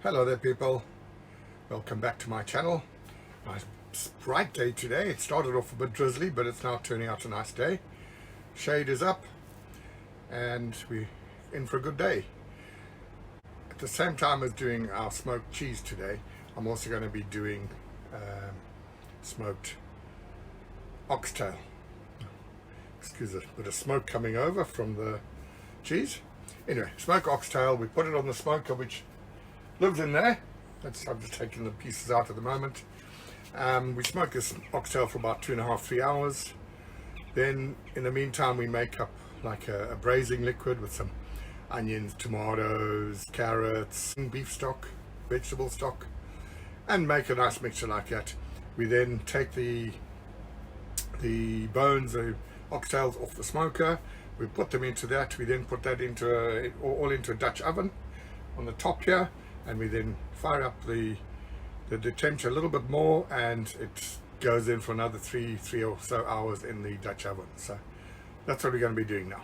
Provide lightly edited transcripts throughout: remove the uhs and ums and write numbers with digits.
Hello there people, welcome back to my channel. Nice bright day today. It started off a bit drizzly, but it's now turning out a nice day. Shade is up and we're in for a good day. At the same time as doing our smoked cheese today, I'm also going to be doing smoked oxtail. Excuse it, bit of smoke coming over from the cheese. Anyway, smoked oxtail, we put it on the smoker which lives in there. I'm just taking the pieces out at the moment. We smoke this oxtail for about 2.5–3 hours. Then in the meantime we make up like a braising liquid with some onions, tomatoes, carrots, beef stock, vegetable stock, and make a nice mixture like that. We then take the bones, the oxtails off the smoker, we put them into that. We then put that into all into a Dutch oven on the top here, and we then fire up the temperature a little bit more, and it goes in for another three or so hours in the Dutch oven. So that's what we're going to be doing now.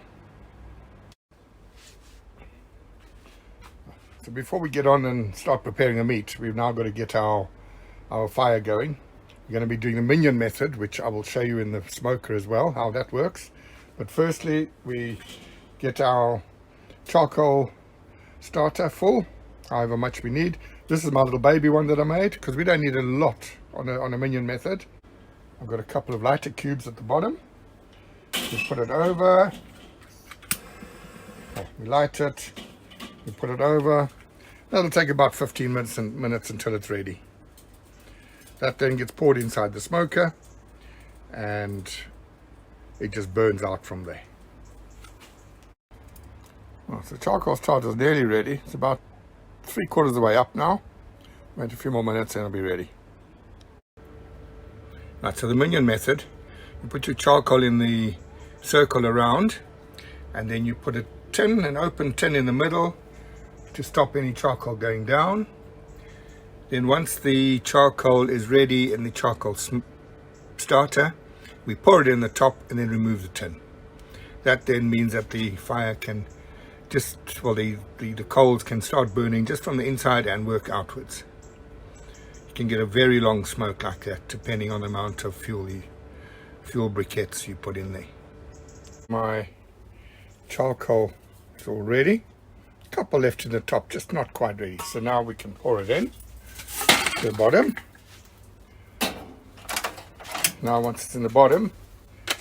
So before we get on and start preparing the meat, we've now got to get our fire going. We're going to be doing the minion method, which I will show you in the smoker as well, how that works. But firstly, we get our charcoal starter full, however much we need. This is my little baby one that I made, because we don't need a lot on a minion method. I've got a couple of lighter cubes at the bottom. We put it over, we light it, we put it over. That'll take about 15 minutes until it's ready. That then gets poured inside the smoker and it just burns out from there. Well, so the charcoal starter is nearly ready. It's about 3/4 of the way up now. Wait a few more minutes and it'll be ready. Right, so the minion method, you put your charcoal in the circle around, and then you put a tin, an open tin in the middle to stop any charcoal going down. Then once the charcoal is ready in the charcoal starter, we pour it in the top and then remove the tin. That then means that the fire can the coals can start burning just from the inside and work outwards. You can get a very long smoke like that depending on the amount of fuel briquettes you put in there. My charcoal is all ready. A couple left in the top, just not quite ready. So now we can pour it in to the bottom. Now once it's in the bottom,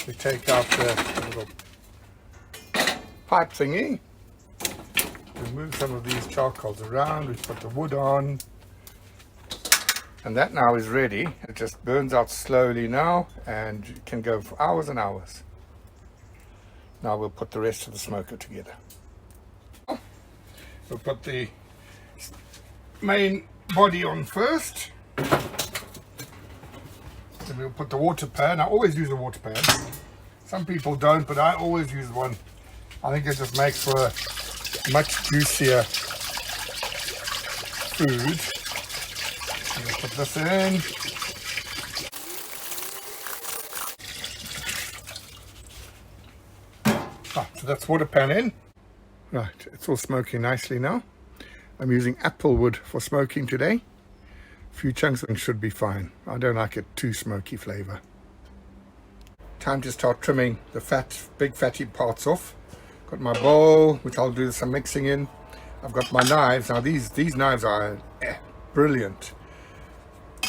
we take out the little pipe thingy. We move some of these charcoals around, we put the wood on, and that now is ready. It just burns out slowly now, and it can go for hours and hours. Now we'll put the rest of the smoker together. We'll put the main body on first. Then we'll put the water pan. I always use a water pan. Some people don't, but I always use one. I think it just makes for a much juicier food. We'll put this in. So that's water pan in. Right, it's all smoking nicely now. I'm using apple wood for smoking today. A few chunks of it should be fine. I don't like it too smoky flavor. Time to start trimming the big fatty parts off. Got my bowl, which I'll do some mixing in. I've got my knives. Now these knives are brilliant.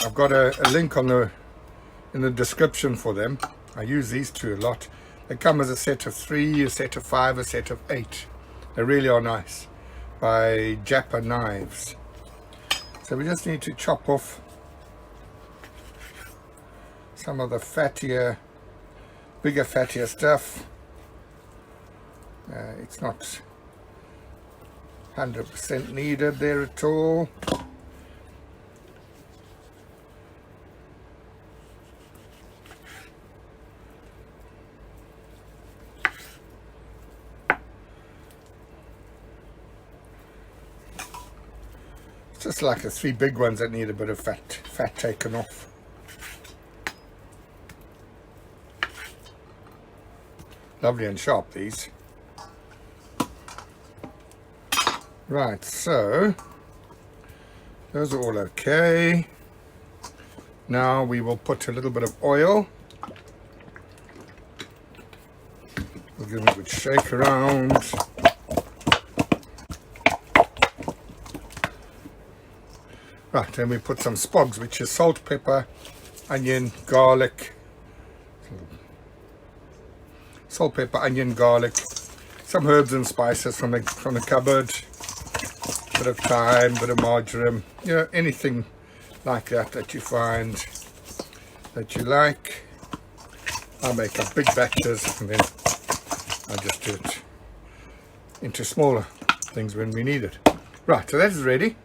I've got a link in the description for them. I use these two a lot. They come as a set of 3, a set of 5, a set of 8. They really are nice, by Japa Knives. So we just need to chop off some of the bigger fattier stuff. It's not 100% needed there at all. It's just like the 3 big ones that need a bit of fat taken off. Lovely and sharp, these. Right, so Those are all okay. Now we will put a little bit of oil. We'll give it a good shake around. Right, then we put some spogs, which is salt, pepper, onion, garlic. Salt, pepper, onion, garlic. Some herbs and spices from the cupboard. Bit of thyme, bit of marjoram. You know, anything like that you find that you like. I make up big batches and then I just do it into smaller things when we need it. Right, so that's ready.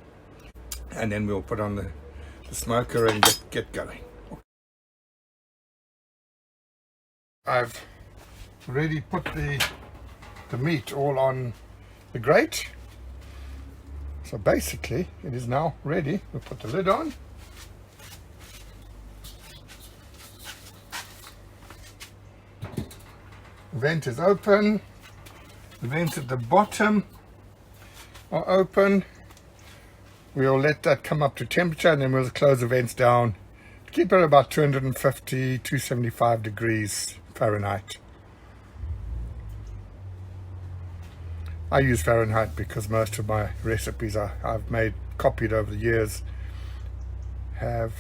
And then we'll put on the smoker and get going. I've already put the meat all on the grate. So basically it is now ready. We'll put the lid on. The vent is open. The vents at the bottom are open. We'll let that come up to temperature and then we'll close the vents down. Keep it about 250, 275 degrees Fahrenheit. I use Fahrenheit because most of my recipes I've copied over the years have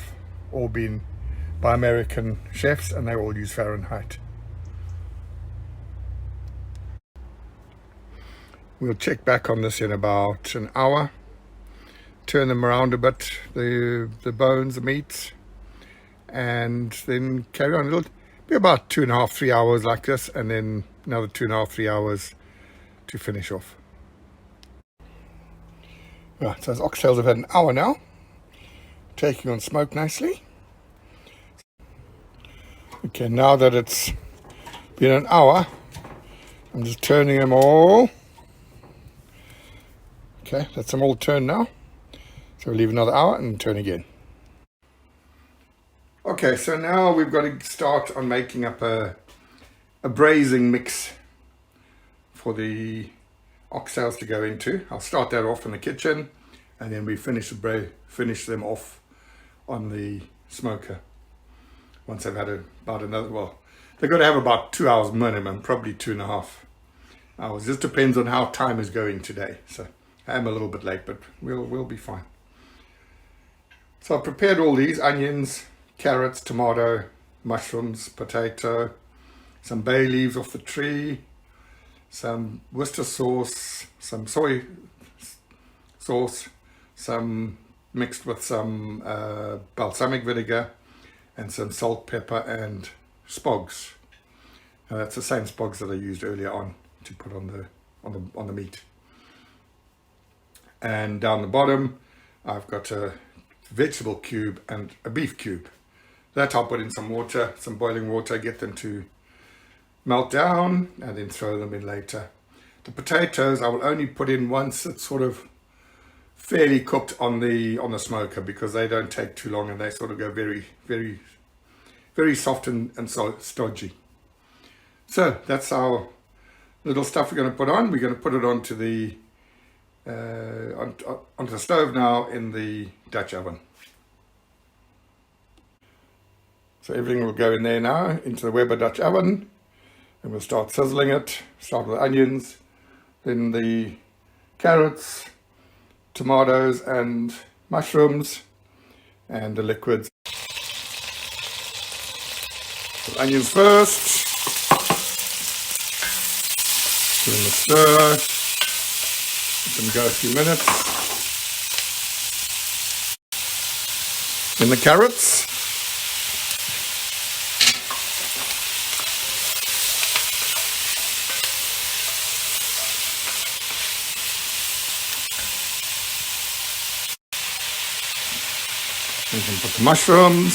all been by American chefs and they all use Fahrenheit. We'll check back on this in about an hour. Turn them around a bit, the bones, the meats, and then carry on. It'll be about 2.5, 3 hours like this, and then another 2.5, 3 hours to finish off. Right, so those oxtails have had an hour now, taking on smoke nicely. Okay, now that it's been an hour, I'm just turning them all. Okay, that's them all turned now. So we'll leave another hour and turn again. Okay, so now we've got to start on making up a braising mix for the oxtails to go into. I'll start that off in the kitchen and then we finish them off on the smoker. Once they've had about another, well, they've got to have about 2 hours minimum, probably 2.5 hours. Just depends on how time is going today. So I am a little bit late, but we'll be fine. So I've prepared all these: onions, carrots, tomato, mushrooms, potato, some bay leaves off the tree, some Worcester sauce, some soy sauce, some mixed with some balsamic vinegar, and some salt, pepper, and spogs. Now that's the same spogs that I used earlier on to put on the meat. And down the bottom, I've got a vegetable cube and a beef cube. That I'll put in some water, some boiling water, get them to melt down and then throw them in later. The potatoes I will only put in once it's sort of fairly cooked on the smoker, because they don't take too long and they sort of go very, very, very soft and so stodgy. So that's our little stuff we're going to put on. We're going to put it onto the onto the stove now in the Dutch oven. So everything will go in there now into the Weber Dutch oven, and we'll start sizzling it. Start with the onions, then the carrots, tomatoes and mushrooms, and the liquids. So onions first, give them a stir. Let them go a few minutes. Then the carrots. You can put the mushrooms.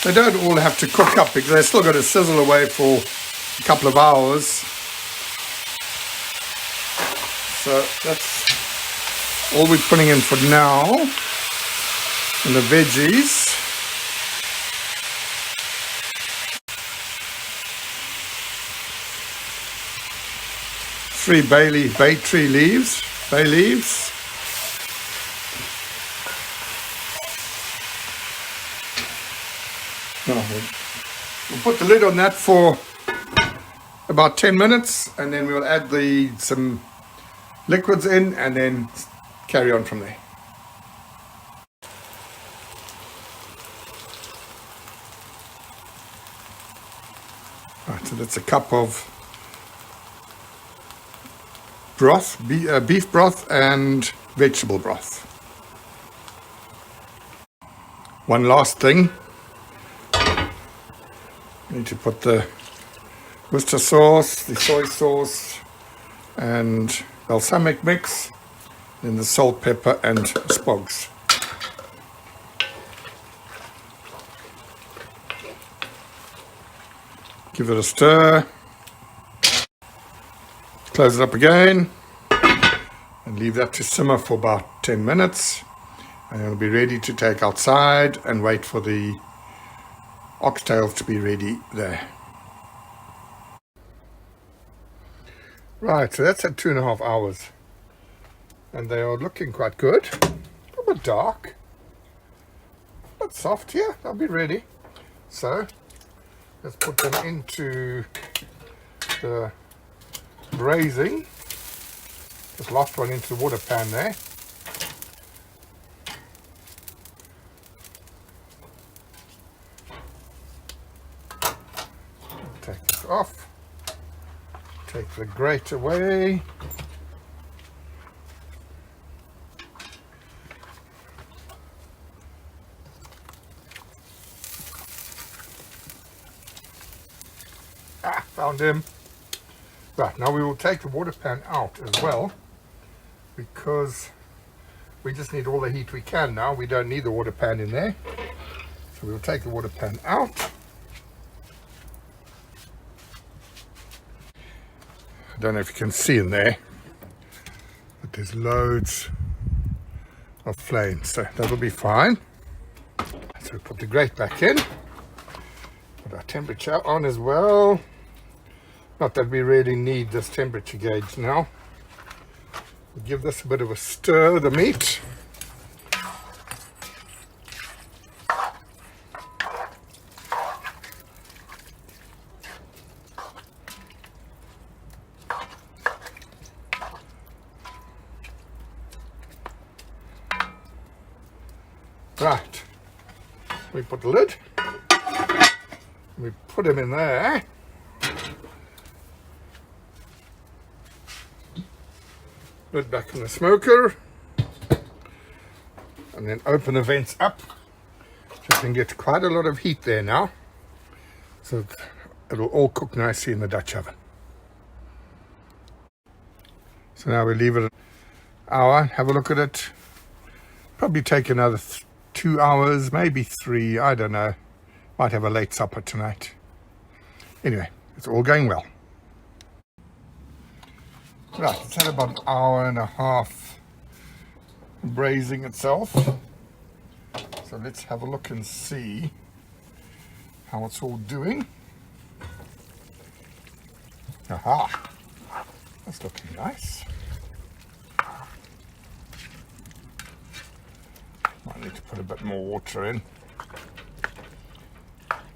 They don't all have to cook up because they've still got to sizzle away for a couple of hours. So that's all we're putting in for now. And the veggies. Three bay tree leaves, bay leaves. We'll put the lid on that for about 10 minutes, and then we'll add some liquids in and then carry on from there. Right, so that's a cup of broth, beef broth and vegetable broth. One last thing, you need to put the Worcester sauce, the soy sauce and balsamic mix, then the salt, pepper and spogs. Give it a stir, close it up again and leave that to simmer for about 10 minutes, and it'll be ready to take outside and wait for the oxtails to be ready there. Right, so that's at 2.5 hours and they are looking quite good. A bit dark, but soft. Yeah, they'll be ready. So let's put them into the braising. Just lost one into the water pan there. Take this off. Take the grate away. Found him. Right, now we will take the water pan out as well, because we just need all the heat we can now. We don't need the water pan in there. So we'll take the water pan out. I don't know if you can see in there, but there's loads of flame, so that'll be fine. So we put the grate back in. Put our temperature on as well. Not that we really need this temperature gauge now. We'll give this a bit of a stir, the meat. Right, we put the lid, we put them in there. Lid back in the smoker, and then open the vents up so you can get quite a lot of heat there now, so it'll all cook nicely in the Dutch oven. So now we leave it an hour, have a look at it. Probably take another 2 hours, maybe 3, I don't know. Might have a late supper tonight. Anyway, it's all going well. Right, it's had about an hour and a half braising itself. So let's have a look and see how it's all doing. Aha, that's looking nice. Might need to put a bit more water in.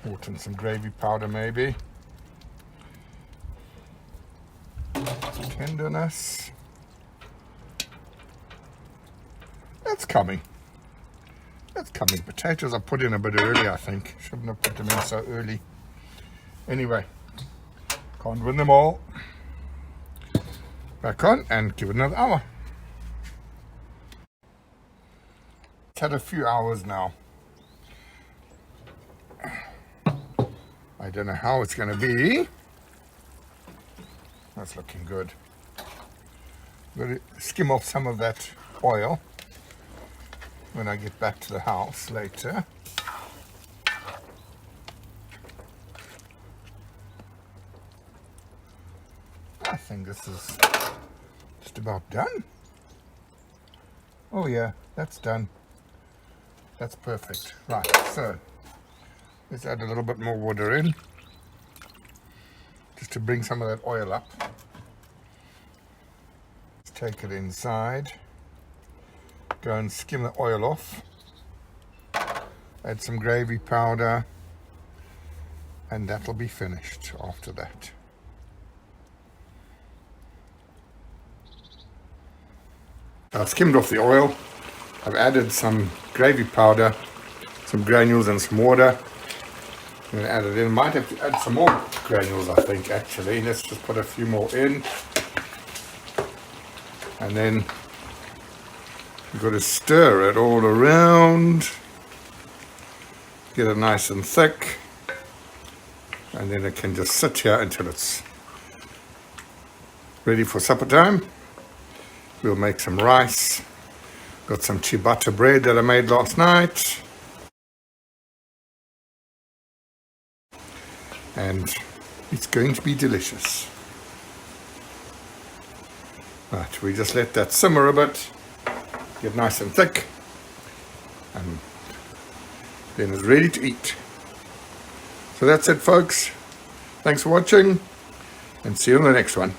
Water and some gravy powder maybe. Tenderness. That's coming. That's coming. Potatoes I put in a bit early, I think. Shouldn't have put them in so early. Anyway, can't win them all. Back on and give it another hour. It's had a few hours now. I don't know how it's going to be. That's looking good. I'm going to skim off some of that oil when I get back to the house later. I think this is just about done. Oh yeah, that's done. That's perfect. Right, so let's add a little bit more water in, just to bring some of that oil up. Let's take it inside, go and skim the oil off, add some gravy powder, and that'll be finished after that. I've skimmed off the oil. I've added some gravy powder, some granules and some water. I'm going to add it in. Might have to add some more granules, I think, actually. Let's just put a few more in. And then you've got to stir it all around. Get it nice and thick. And then it can just sit here until it's ready for supper time. We'll make some rice. Got some ciabatta bread that I made last night. And it's going to be delicious. Right, we just let that simmer a bit, get nice and thick, and then it's ready to eat. So that's it, folks. Thanks for watching, and see you on the next one.